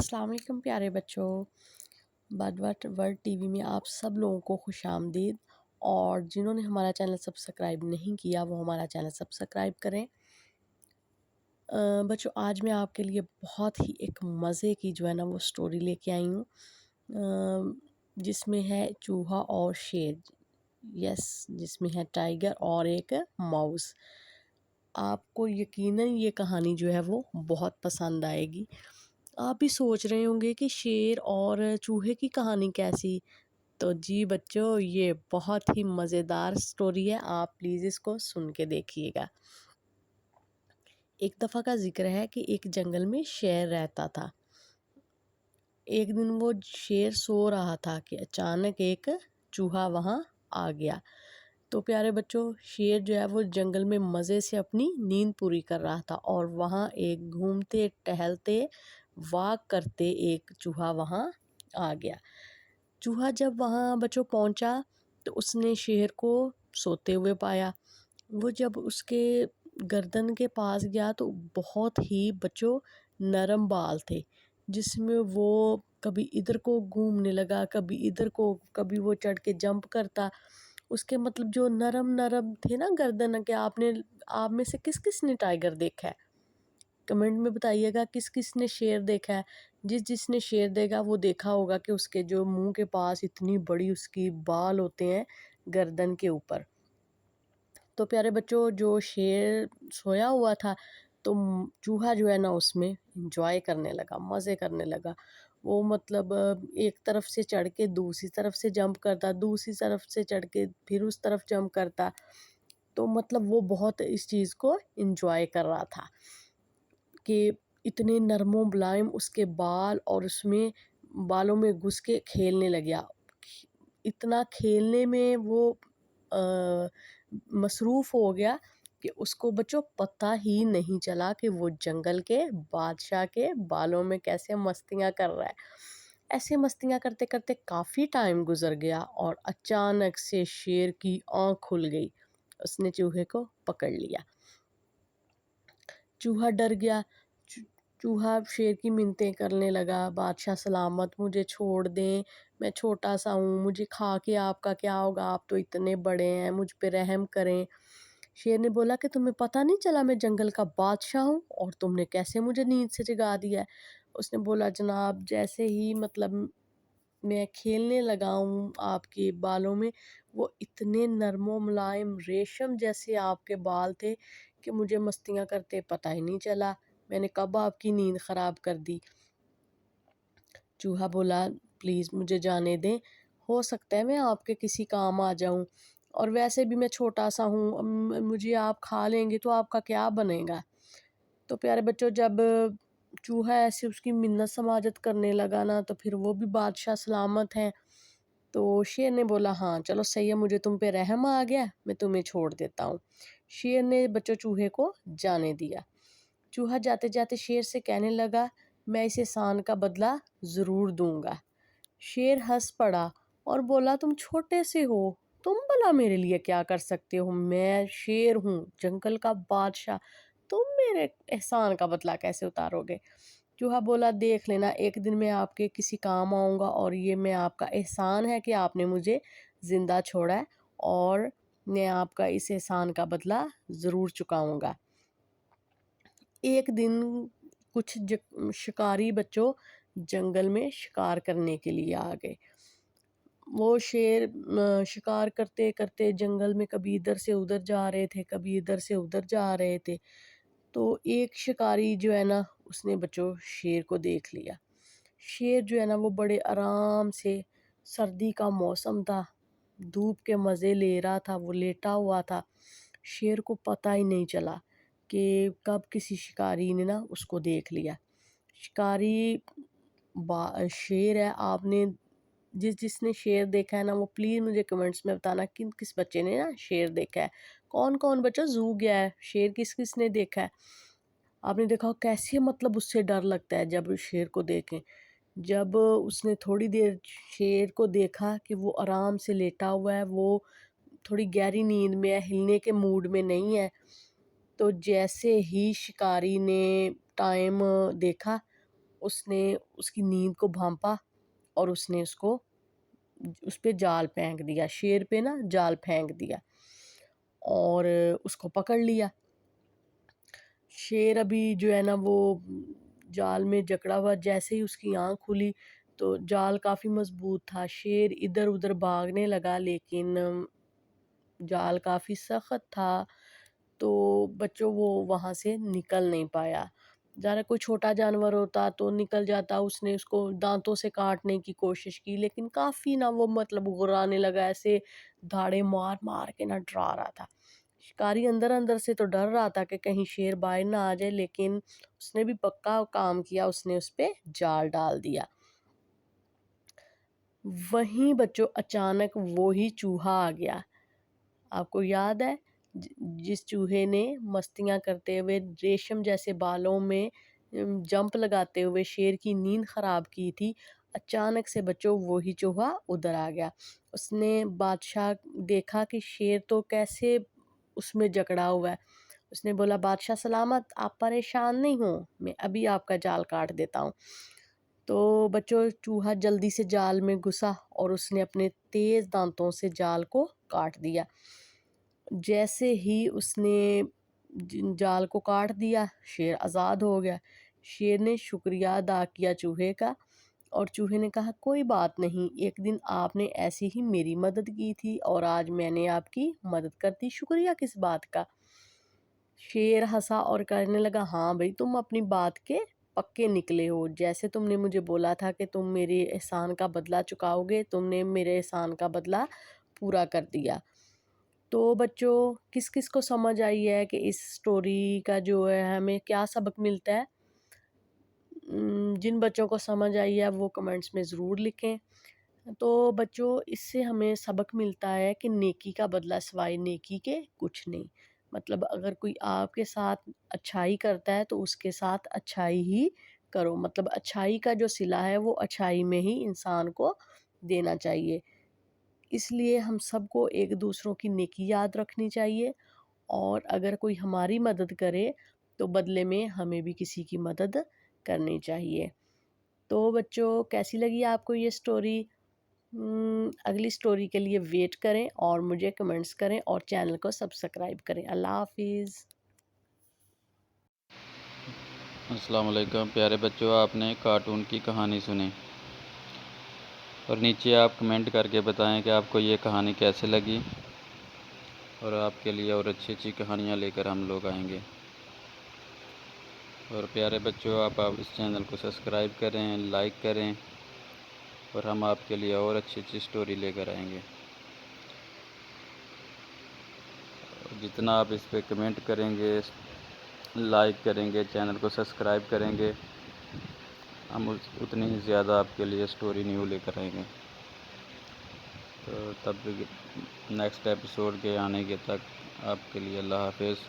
अस्सलाम वालेकुम प्यारे बच्चों। बडवट वर्ल्ड टीवी में आप सब लोगों को खुश आमदीद। और जिन्होंने हमारा चैनल सब्सक्राइब नहीं किया वो हमारा चैनल सब्सक्राइब करें। बच्चों, आज मैं आपके लिए बहुत ही एक मज़े की जो है ना वो स्टोरी लेके आई हूँ, जिसमें है चूहा और शेर। यस, जिसमें है टाइगर और एक माउस। आपको यकीनन ये कहानी जो है वो बहुत पसंद आएगी। आप भी सोच रहे होंगे कि शेर और चूहे की कहानी कैसी। तो जी बच्चों, ये बहुत ही मज़ेदार स्टोरी है, आप प्लीज़ इसको सुन के देखिएगा। एक दफ़ा का जिक्र है कि एक जंगल में शेर रहता था। एक दिन वो शेर सो रहा था कि अचानक एक चूहा वहाँ आ गया। तो प्यारे बच्चों, शेर जो है वो जंगल में मज़े से अपनी नींद पूरी कर रहा था और वहाँ एक घूमते टहलते वॉक करते एक चूहा वहाँ आ गया। चूहा जब वहाँ बच्चों पहुँचा तो उसने शेर को सोते हुए पाया। वो जब उसके गर्दन के पास गया तो बहुत ही बच्चों नरम बाल थे, जिसमें वो कभी इधर को घूमने लगा, कभी इधर को, कभी वो चढ़ के जंप करता। उसके मतलब जो नरम नरम थे ना गर्दन के। आप में से किस किस ने टाइगर देखा है? कमेंट में बताइएगा किस किस ने शेर देखा है। जिसने शेर देखा वो देखा होगा कि उसके जो मुंह के पास इतनी बड़ी उसकी बाल होते हैं गर्दन के ऊपर। तो प्यारे बच्चों, जो शेर सोया हुआ था तो चूहा जो है ना उसमें इंजॉय करने लगा, मज़े करने लगा। वो मतलब एक तरफ से चढ़ के दूसरी तरफ से जंप करता, दूसरी तरफ से चढ़ के फिर उस तरफ जंप करता। तो मतलब वो बहुत इस चीज़ को इंजॉय कर रहा था कि इतने नरमो मुलायम उसके बाल, और उसमें बालों में घुस के खेलने लग गया। इतना खेलने में वो मसरूफ़ हो गया कि उसको बच्चों पता ही नहीं चला कि वो जंगल के बादशाह के बालों में कैसे मस्तियाँ कर रहा है। ऐसे मस्तियाँ करते करते काफ़ी टाइम गुजर गया और अचानक से शेर की आँख खुल गई। उसने चूहे को पकड़ लिया। चूहा डर गया। चूहा शेर की मिन्नतें करने लगा, बादशाह सलामत मुझे छोड़ दें, मैं छोटा सा हूँ, मुझे खा के आपका क्या होगा, आप तो इतने बड़े हैं, मुझ पे रहम करें। शेर ने बोला कि तुम्हें पता नहीं चला मैं जंगल का बादशाह हूँ और तुमने कैसे मुझे नींद से जगा दिया है। उसने बोला जनाब, जैसे ही मतलब मैं खेलने लगा हूँ आपके बालों में, वो इतने नरमो मुलायम रेशम जैसे आपके बाल थे कि मुझे मस्तियाँ करते पता ही नहीं चला, मैंने कब आपकी नींद ख़राब कर दी। चूहा बोला प्लीज़ मुझे जाने दें, हो सकता है मैं आपके किसी काम आ जाऊँ, और वैसे भी मैं छोटा सा हूँ, मुझे आप खा लेंगे तो आपका क्या बनेगा। तो प्यारे बच्चों, जब चूहा ऐसे उसकी मिन्नत समाजत करने लगा ना तो फिर वो भी बादशाह सलामत हैं। तो शेर ने बोला हाँ चलो सही है, मुझे तुम पे रहम आ गया, मैं तुम्हें छोड़ देता हूँ। शेर ने बच्चों चूहे को जाने दिया। चूहा जाते जाते शेर से कहने लगा मैं इस एहसान का बदला ज़रूर दूंगा। शेर हंस पड़ा और बोला तुम छोटे से हो, तुम भला मेरे लिए क्या कर सकते हो, मैं शेर हूँ, जंगल का बादशाह, तुम मेरे एहसान का बदला कैसे उतारोगे। चूहा बोला देख लेना, एक दिन मैं आपके किसी काम आऊँगा और ये मैं आपका एहसान है कि आपने मुझे ज़िंदा छोड़ा है, और मैं आपका इस एहसान का बदला ज़रूर चुकाऊँगा। एक दिन कुछ शिकारी बच्चों जंगल में शिकार करने के लिए आ गए। वो शेर शिकार करते करते जंगल में कभी इधर से उधर जा रहे थे, कभी इधर से उधर जा रहे थे। तो एक शिकारी जो है ना उसने बच्चों शेर को देख लिया। शेर जो है ना वो बड़े आराम से, सर्दी का मौसम था, धूप के मज़े ले रहा था, वो लेटा हुआ था। शेर को पता ही नहीं चला कि कब किसी शिकारी ने ना उसको देख लिया। शिकारी शेर है, आपने जिसने शेर देखा है ना वो प्लीज़ मुझे कमेंट्स में बताना किन किस बच्चे ने ना शेर देखा है। कौन कौन बच्चा ज़ू गया है, शेर किस किस ने देखा है। आपने देखा हो कैसे मतलब उससे डर लगता है जब शेर को देखें। जब उसने थोड़ी देर शेर को देखा कि वो आराम से लेटा हुआ है, वो थोड़ी गहरी नींद में है, हिलने के मूड में नहीं है। तो जैसे ही शिकारी ने टाइम देखा, اس نے اس کی نیند کو بھانپا اور اس نے اس پہ جال پھینک دیا، شیر پہ نا جال پھینک دیا اور اس کو پکڑ لیا۔ شیر ابھی جو ہے نا وہ جال میں جکڑا ہوا، جیسے ہی اس کی آنکھ کھلی تو جال کافی مضبوط تھا، شیر ادھر ادھر بھاگنے لگا لیکن جال کافی سخت تھا، تو بچوں وہ وہاں سے نکل نہیں پایا۔ ذرا کوئی چھوٹا جانور ہوتا تو نکل جاتا، اس نے اس کو دانتوں سے کاٹنے کی کوشش کی لیکن کافی نہ وہ مطلب غرانے لگا، ایسے دھاڑے مار مار کے نہ ڈرا رہا تھا۔ شکاری اندر اندر سے تو ڈر رہا تھا کہ کہیں شیر باہر نہ آ جائے، لیکن اس نے بھی پکا کام کیا، اس نے اس پہ جال ڈال دیا۔ وہیں بچوں اچانک وہی چوہا آ گیا۔ آپ کو یاد ہے جس چوہے نے مستیاں کرتے ہوئے ریشم جیسے بالوں میں جمپ لگاتے ہوئے شیر کی نیند خراب کی تھی، اچانک سے بچوں وہی چوہا ادھر آ گیا۔ اس نے بادشاہ دیکھا کہ شیر تو کیسے اس میں جکڑا ہوا ہے، اس نے بولا بادشاہ سلامت، آپ پریشان نہیں ہوں، میں ابھی آپ کا جال کاٹ دیتا ہوں۔ تو بچوں چوہا جلدی سے جال میں گھسا اور اس نے اپنے تیز دانتوں سے جال کو کاٹ دیا۔ جیسے ہی اس نے جال کو کاٹ دیا شیر آزاد ہو گیا۔ شیر نے شکریہ ادا کیا چوہے کا، اور چوہے نے کہا کوئی بات نہیں، ایک دن آپ نے ایسی ہی میری مدد کی تھی اور آج میں نے آپ کی مدد کر دی، شکریہ کس بات کا۔ شیر ہنسا اور کہنے لگا ہاں بھائی، تم اپنی بات کے پکے نکلے ہو، جیسے تم نے مجھے بولا تھا کہ تم میرے احسان کا بدلہ چکاؤ گے، تم نے میرے احسان کا بدلہ پورا کر دیا۔ تو بچوں کس کس کو سمجھ آئی ہے کہ اس سٹوری کا جو ہے ہمیں کیا سبق ملتا ہے؟ جن بچوں کو سمجھ آئی ہے وہ کمنٹس میں ضرور لکھیں۔ تو بچوں اس سے ہمیں سبق ملتا ہے کہ نیکی کا بدلہ سوائے نیکی کے کچھ نہیں، مطلب اگر کوئی آپ کے ساتھ اچھائی کرتا ہے تو اس کے ساتھ اچھائی ہی کرو، مطلب اچھائی کا جو صلہ ہے وہ اچھائی میں ہی انسان کو دینا چاہیے۔ اس لیے ہم سب کو ایک دوسروں کی نیکی یاد رکھنی چاہیے، اور اگر کوئی ہماری مدد کرے تو بدلے میں ہمیں بھی کسی کی مدد کرنی چاہیے۔ تو بچوں کیسی لگی آپ کو یہ سٹوری؟ اگلی سٹوری کے لیے ویٹ کریں اور مجھے کمنٹس کریں اور چینل کو سبسکرائب کریں۔ اللہ حافظ۔ السلام علیکم پیارے بچوں، آپ نے کارٹون کی کہانی سنی، اور نیچے آپ کمنٹ کر کے بتائیں کہ آپ کو یہ کہانی کیسے لگی، اور آپ کے لیے اور اچھی اچھی کہانیاں لے کر ہم لوگ آئیں گے۔ اور پیارے بچوں آپ اس چینل کو سبسکرائب کریں، لائک کریں، اور ہم آپ کے لیے اور اچھی اچھی سٹوری لے کر آئیں گے۔ جتنا آپ اس پہ کمنٹ کریں گے، لائک کریں گے، چینل کو سبسکرائب کریں گے، ہم اتنی ہی زیادہ آپ کے لیے سٹوری نیو لے کر آئیں گے۔ تو تب نیکسٹ ایپیسوڈ کے آنے کے تک آپ کے لیے اللہ حافظ۔